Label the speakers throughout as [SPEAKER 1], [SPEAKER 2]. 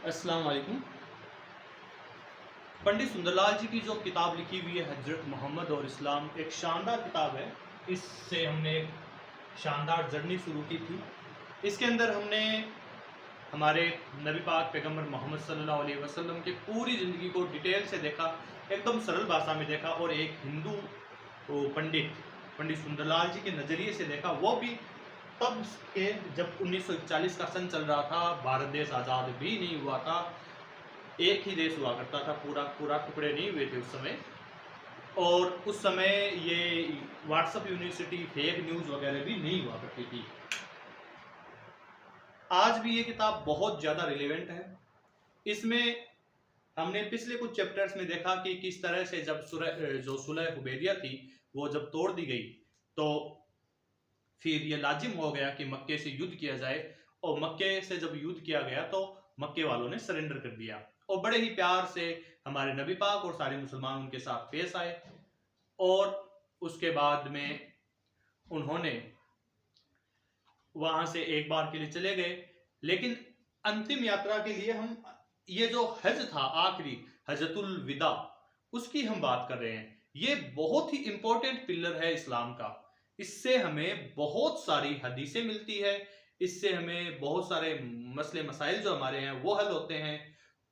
[SPEAKER 1] अस्सलाम वालेकुम। पंडित सुंदरलाल जी की जो किताब लिखी हुई है हजरत मोहम्मद और इस्लाम, एक शानदार किताब है। इससे हमने एक शानदार जर्नी शुरू की थी। इसके अंदर हमने हमारे नबी पाक पैगंबर मोहम्मद सल्लल्लाहु अलैहि वसल्लम की पूरी ज़िंदगी को डिटेल से देखा, एकदम सरल भाषा में देखा, और एक हिंदू पंडित पंडित सुंदरलाल जी के नज़रिए से देखा, वो भी तब के जब 1941 का सन चल रहा था, भारत देश आज़ाद भी नहीं हुआ था, एक ही देश हुआ करता था, पूरा पूरा टुकड़े नहीं हुए थे उस समय। और उस समय ये व्हाट्सएप यूनिवर्सिटी फेक न्यूज़ वगैरह भी नहीं हुआ करती थी। आज भी ये किताब बहुत ज़्यादा रिलेवेंट है। इसमें हमने पिछले कुछ चैप्टर्स में देखा कि किस तरह से जब जो सुलह हुदैबिया थी वो जब तोड़ दी गई, तो फिर ये लाजिम हो गया कि मक्के से युद्ध किया जाए। और मक्के से जब युद्ध किया गया तो मक्के वालों ने सरेंडर कर दिया, और बड़े ही प्यार से हमारे नबी पाक और सारे मुसलमान उनके साथ पेश आए। और उसके बाद में उन्होंने वहां से एक बार के लिए चले गए, लेकिन अंतिम यात्रा के लिए हम ये जो हज था आखिरी हजतुल विदा, उसकी हम बात कर रहे हैं। ये बहुत ही इंपॉर्टेंट पिलर है इस्लाम का। इससे हमें बहुत सारी हदीसें मिलती है, इससे हमें बहुत सारे मसले मसाइल जो हमारे हैं वो हल होते हैं।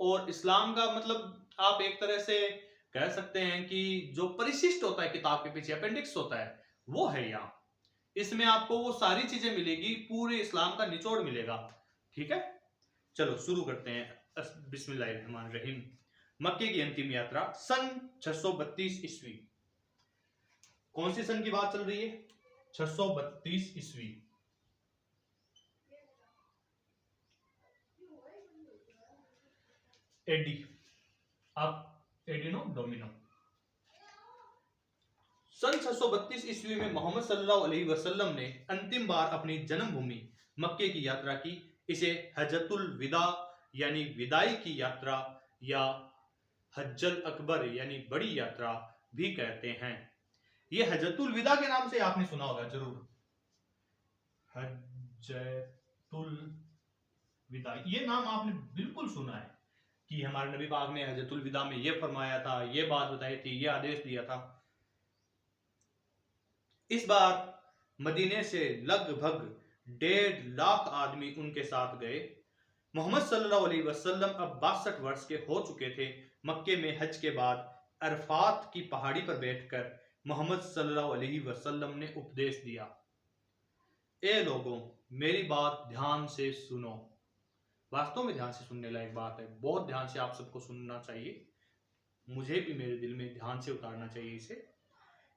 [SPEAKER 1] और इस्लाम का मतलब आप एक तरह से कह सकते हैं कि जो परिशिष्ट होता है किताब के पीछे, अपेंडिक्स होता है, वो है यहाँ। इसमें आपको वो सारी चीजें मिलेगी, पूरे इस्लाम का निचोड़ मिलेगा। ठीक है, चलो शुरू करते हैं। बिस्मिल्लाहिर्रहमानिर्रहीम। मक्के की अंतिम यात्रा सन 632 ईस्वी। कौन सी सन की बात चल रही है? 632 ईस्वी। एडी, आप एडी नो डोमिनो। सन 632 ईस्वी में मोहम्मद सल्लल्लाहु अलैहि वसल्लम ने अंतिम बार अपनी जन्मभूमि मक्के की यात्रा की। इसे हज्जतुल विदा यानी विदाई की यात्रा या हज्जल अकबर यानी बड़ी यात्रा भी कहते हैं। यह हज्जतुल विदा के नाम से आपने सुना होगा जरूर, हज्जतुल विदा, ये नाम आपने बिल्कुल सुना है कि हमारे नबी पाक ने हज्जतुल विदा में ये फरमाया था, ये बात बताई थी, ये आदेश दिया था। इस बार मदीने से लगभग 1.5 लाख आदमी उनके साथ गए। मोहम्मद सल्लल्लाहु अलैहि वसल्लम अब 62 वर्ष के हो चुके थे। मक्के में हज के बाद अरफात की पहाड़ी पर बैठकर मोहम्मद सल्लल्लाहु अलैहि वसल्लम ने उपदेश दिया, ए लोगों, मेरी बात ध्यान से सुनो। वास्तव में ध्यान से सुनने लायक बात है, बहुत ध्यान से आप सबको सुनना चाहिए, मुझे भी मेरे दिल में ध्यान से उतारना चाहिए इसे।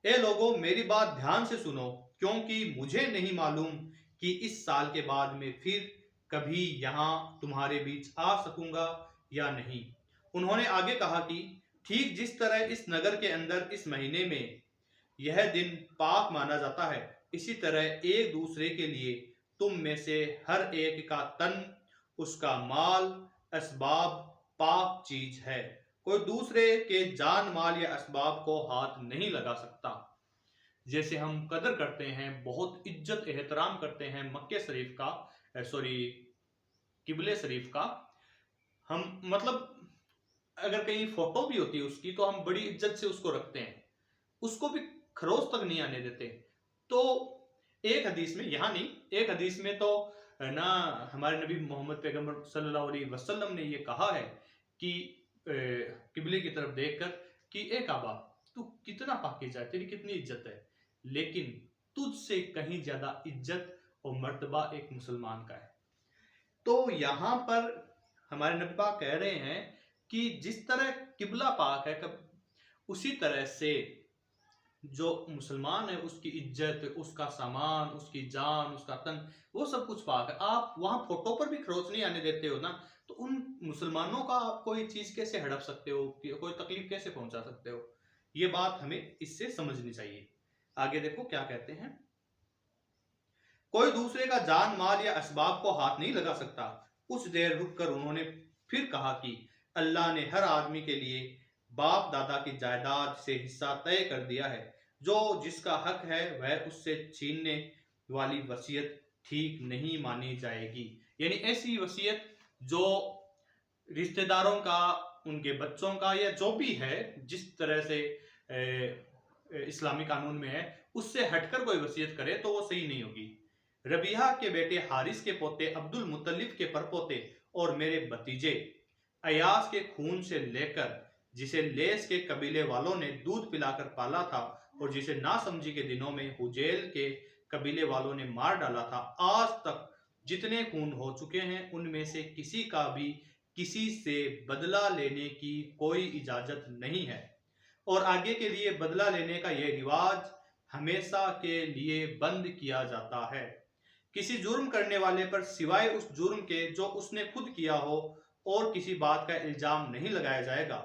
[SPEAKER 1] ए लोगों, मेरी बात ध्यान से सुनो, क्योंकि मुझे नहीं मालूम कि इस साल के बाद में फिर कभी यहां तुम्हारे बीच आ सकूंगा या नहीं। उन्होंने आगे कहा कि ठीक जिस तरह इस नगर के अंदर इस महीने में यह दिन पाक माना जाता है, इसी तरह एक दूसरे के लिए तुम में से हर एक का तन, उसका माल, असबाब पाक चीज है। कोई दूसरे के जान माल या असबाब को हाथ नहीं लगा सकता। जैसे हम कदर करते हैं, बहुत इज्जत एहतराम करते हैं मक्के शरीफ का, सॉरी किबले शरीफ का, हम मतलब अगर कहीं फोटो भी होती है उसकी तो हम बड़ी इज्जत से उसको रखते हैं, उसको भी खरोच तक नहीं आने देते। तो एक हदीस में, यहाँ नहीं, एक हदीस में तो ना हमारे नबी मोहम्मद पैगंबर सल्लल्लाहु अलैहि वसल्लम ने ये कहा है कि किबले की तरफ देखकर कि ए काबा, तू कितना पाकीज़ा है, तेरी कितनी इज्जत है, लेकिन तुझसे कहीं ज्यादा इज्जत और मर्तबा एक मुसलमान का है। तो यहां पर हमारे नबी पाक कह रहे हैं कि जिस तरह किबला पाक है, उसी तरह से जो मुसलमान है उसकी इज्जत, उसका सामान, उसकी जान, उसका तन, वो सब कुछ पाक है। आप वहां फोटो पर भी खरोच नहीं आने देते हो ना, तो उन मुसलमानों का आप कोई चीज कैसे हड़प सकते हो, कोई तकलीफ कैसे पहुंचा सकते हो? ये बात हमें इससे समझनी चाहिए। आगे देखो क्या कहते हैं, कोई दूसरे का जान माल या असबाब को हाथ नहीं लगा सकता। कुछ देर रुककर उन्होंने फिर कहा कि अल्लाह ने हर आदमी के लिए बाप दादा की जायदाद से हिस्सा तय कर दिया है। जो जिसका हक है वह उससे छीनने वाली वसीयत ठीक नहीं मानी जाएगी। यानी ऐसी वसीयत जो रिश्तेदारों का, उनके बच्चों का, या जो भी है, जिस तरह से इस्लामी कानून में है, उससे हटकर कोई वसीयत करे तो वो सही नहीं होगी। रबीहा के बेटे हारिस के पोते अब्दुल मुत्तलिफ के परपोते और मेरे भतीजे अयास के खून से लेकर, जिसे लेस के कबीले वालों ने दूध पिलाकर पाला था और जिसे नासमझी के दिनों में हुजैल के कबीले वालों ने मार डाला था, आज तक जितने खून हो चुके हैं उनमें से किसी का भी किसी से बदला लेने की कोई इजाजत नहीं है, और आगे के लिए बदला लेने का यह रिवाज हमेशा के लिए बंद किया जाता है। किसी जुर्म करने वाले पर सिवाय उस जुर्म के जो उसने खुद किया हो और किसी बात का इल्जाम नहीं लगाया जाएगा।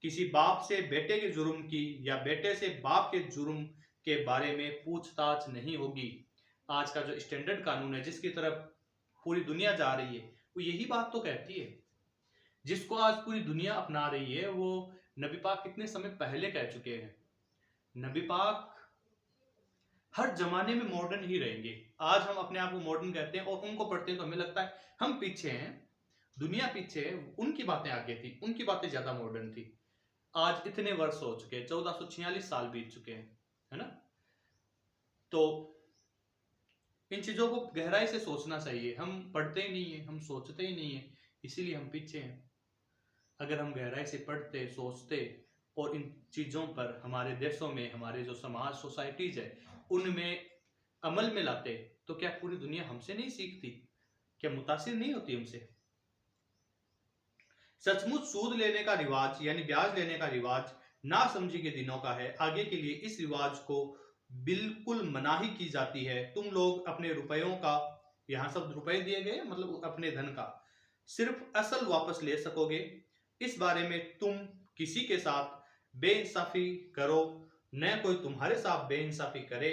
[SPEAKER 1] किसी बाप से बेटे के जुर्म की या बेटे से बाप के जुर्म के बारे में पूछताछ नहीं होगी। आज का जो स्टैंडर्ड कानून है, जिसकी तरफ पूरी दुनिया जा रही है, वो यही बात तो कहती है। जिसको आज पूरी दुनिया अपना रही है, वो नबी पाक कितने समय पहले कह चुके हैं। नबी पाक हर जमाने में मॉडर्न ही रहेंगे। आज हम अपने आप को मॉडर्न कहते हैं और उनको पढ़ते हैं तो हमें लगता है हम पीछे हैं, दुनिया पीछे है, उनकी बातें आगे थी, उनकी बातें ज्यादा मॉडर्न थी। आज इतने वर्ष हो चुके हैं, 1446 साल बीत चुके हैं, है ना। तो इन चीजों को गहराई से सोचना चाहिए। हम पढ़ते ही नहीं है, हम सोचते ही नहीं है, इसीलिए हम पीछे हैं। अगर हम गहराई से पढ़ते, सोचते और इन चीजों पर हमारे देशों में, हमारे जो समाज, सोसाइटीज है, उनमें अमल में लाते, तो क्या पूरी दुनिया हमसे नहीं सीखती? क्या मुतासिर नहीं होती हमसे? सचमुच सूद लेने का रिवाज यानी ब्याज लेने का रिवाज नासमझी के दिनों का है। आगे के लिए इस रिवाज को बिल्कुल मनाही की जाती है। तुम लोग अपने रुपयों का, यहां सब रुपए दिए गए मतलब अपने धन का, सिर्फ असल वापस ले सकोगे। इस बारे में तुम किसी के साथ बेइंसाफी करो, न कोई तुम्हारे साथ बेइंसाफी करे।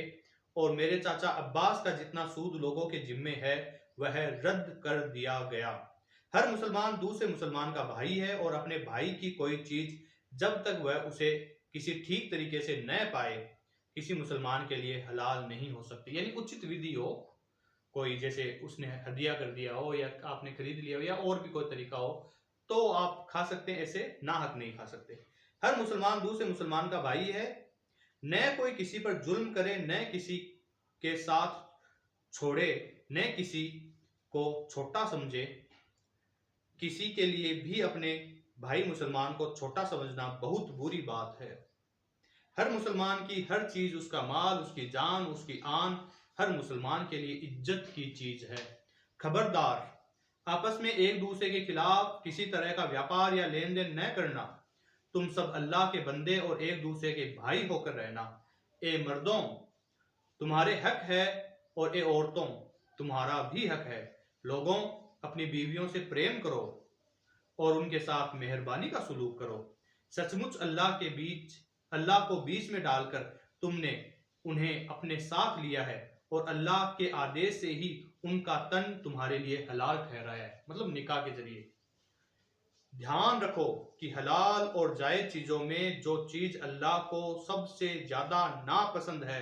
[SPEAKER 1] और मेरे चाचा अब्बास का जितना सूद लोगों के जिम्मे है वह रद्द कर दिया गया। हर मुसलमान दूसरे मुसलमान का भाई है और अपने भाई की कोई चीज जब तक वह उसे किसी ठीक तरीके से न पाए, किसी मुसलमान के लिए हलाल नहीं हो सकती। यानी उचित विधि हो, कोई जैसे उसने हदिया कर दिया हो या आपने खरीद लिया हो या और भी कोई तरीका हो, तो आप खा सकते हैं, ऐसे नाहक नहीं खा सकते। हर मुसलमान दूसरे मुसलमान का भाई है। न कोई किसी पर जुल्म करे, न किसी के साथ छोड़े, न किसी को छोटा समझे। किसी के लिए भी अपने भाई मुसलमान को छोटा समझना बहुत बुरी बात है। हर मुसलमान की हर चीज, उसका माल, उसकी जान, उसकी आन, हर मुसलमान के लिए इज्जत की चीज है। खबरदार, आपस में एक दूसरे के खिलाफ किसी तरह का व्यापार या लेन देन न करना। तुम सब अल्लाह के बंदे और एक दूसरे के भाई होकर रहना। ए मर्दों, तुम्हारे हक है, और ए औरतों, तुम्हारा भी हक है। लोगों, अपनी बीवियों से प्रेम करो और उनके साथ मेहरबानी का सलूक करो। सचमुच अल्लाह को बीच में डालकर तुमने उन्हें अपने साथ लिया है और अल्लाह के आदेश से ही उनका तन तुम्हारे लिए हलाल ठहराया है, मतलब निकाह के जरिए। ध्यान रखो कि हलाल और जायज चीजों में जो चीज अल्लाह को सबसे ज्यादा नापसंद है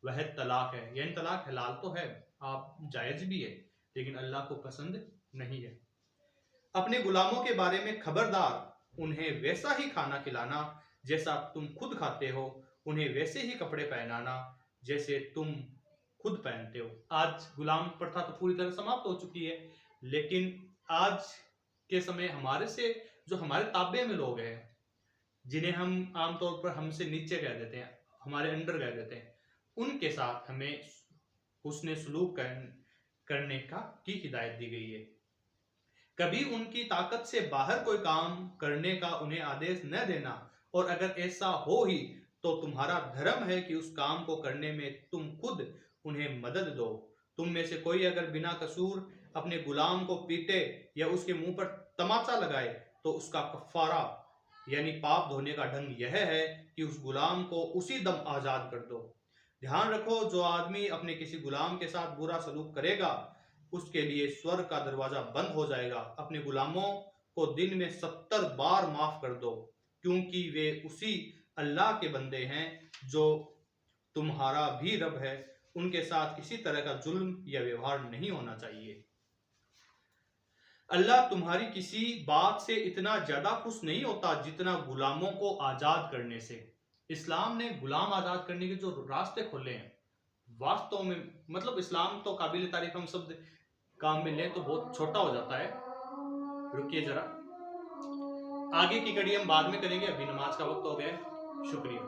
[SPEAKER 1] वह तलाक है। यानी तलाक हलाल तो है, आप जायज भी है, लेकिन अल्लाह को पसंद नहीं है। अपने गुलामों के बारे में खबरदार, उन्हें वैसा ही खाना खिलाना जैसा तुम खुद खाते हो, उन्हें वैसे ही कपड़े पहनाना जैसे तुम खुद पहनते हो। आज गुलाम प्रथा तो पूरी तरह समाप्त हो चुकी है, लेकिन आज के समय हमारे से जो हमारे ताबे में लोग हैं, जिन्हें हम आमतौर पर हमसे नीचे कह देते हैं, हमारे अंडर कह देते हैं, उनके साथ हमें हुस्ने सलूक करने की हिदायत दी गई है। कभी उनकी ताकत से बाहर कोई काम करने का उन्हें आदेश न देना, और अगर ऐसा हो ही तो तुम्हारा धर्म है कि उस काम को करने में तुम खुद उन्हें मदद दो। तुम में से कोई अगर बिना कसूर अपने गुलाम को पीटे या उसके मुंह पर तमाचा लगाए तो उसका कफारा यानी पाप धोने का ढंग यह है कि उस गुलाम को उसी दम आजाद कर दो। ध्यान रखो, जो आदमी अपने किसी गुलाम के साथ बुरा सलूक करेगा उसके लिए स्वर्ग का दरवाजा बंद हो जाएगा। अपने गुलामों को दिन में 70 बार माफ कर दो, क्योंकि वे उसी अल्लाह के बंदे हैं जो तुम्हारा भी रब है। उनके साथ किसी तरह का जुल्म या व्यवहार नहीं होना चाहिए। अल्लाह तुम्हारी किसी बात से इतना ज्यादा खुश नहीं होता जितना गुलामों को आजाद करने से। इस्लाम ने गुलाम आजाद करने के जो रास्ते खोले हैं, वास्तव में मतलब इस्लाम तो काबिल तारीफ, हम शब्द काम में लें तो बहुत छोटा हो जाता है। रुकिए जरा, आगे की कड़ी हम बाद में करेंगे, अभी नमाज का वक्त हो गया है। शुक्रिया।